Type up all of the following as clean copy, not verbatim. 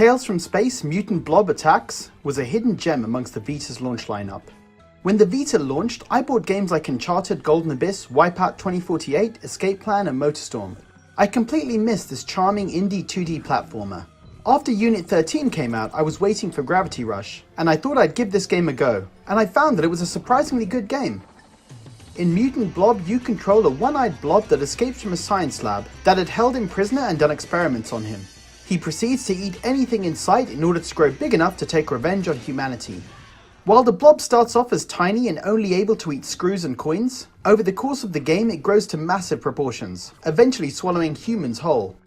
Tales from Space Mutant Blob Attacks was a hidden gem amongst the Vita's launch lineup. When the Vita launched, I bought games like Uncharted, Golden Abyss, Wipeout 2048, Escape Plan and Motorstorm. I completely missed this charming indie 2D platformer. After Unit 13 came out, I was waiting for Gravity Rush, and I thought I'd give this game a go, and I found that it was a surprisingly good game. In Mutant Blob, you control a one-eyed blob that escapes from a science lab that had held him prisoner and done experiments on him. He proceeds to eat anything in sight in order to grow big enough to take revenge on humanity. While the blob starts off as tiny and only able to eat screws and coins, over the course of the game it grows to massive proportions, eventually swallowing humans whole.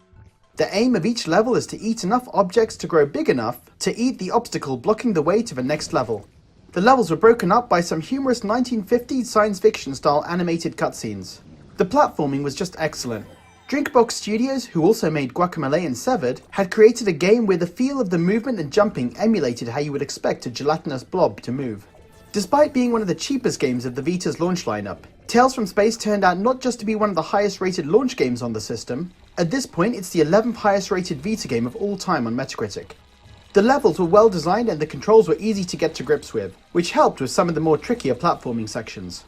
The aim of each level is to eat enough objects to grow big enough to eat the obstacle blocking the way to the next level. The levels were broken up by some humorous 1950s science fiction style animated cutscenes. The platforming was just excellent. Drinkbox Studios, who also made Guacamelee and Severed, had created a game where the feel of the movement and jumping emulated how you would expect a gelatinous blob to move. Despite being one of the cheapest games of the Vita's launch lineup, Tales from Space turned out not just to be one of the highest rated launch games on the system. At this point, it's the 11th highest rated Vita game of all time on Metacritic. The levels were well designed and the controls were easy to get to grips with, which helped with some of the more trickier platforming sections.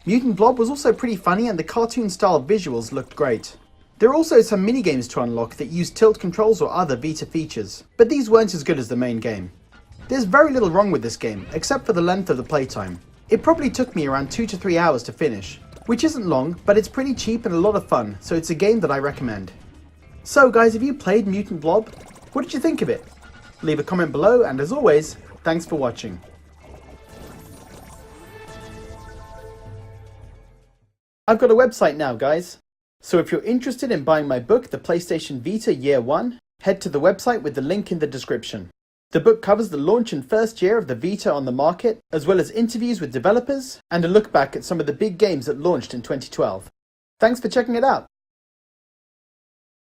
Mutant Blob was also pretty funny and the cartoon style visuals looked great. There are also some minigames to unlock that use tilt controls or other Vita features, but these weren't as good as the main game. There's very little wrong with this game, except for the length of the playtime. It probably took me around 2 to 3 hours to finish, which isn't long, but it's pretty cheap and a lot of fun, so it's a game that I recommend. So guys, have you played Mutant Blob? What did you think of it? Leave a comment below, and as always, thanks for watching. I've got a website now, guys. So if you're interested in buying my book, The PlayStation Vita Year 1, head to the website with the link in the description. The book covers the launch and first year of the Vita on the market, as well as interviews with developers, and a look back at some of the big games that launched in 2012. Thanks for checking it out.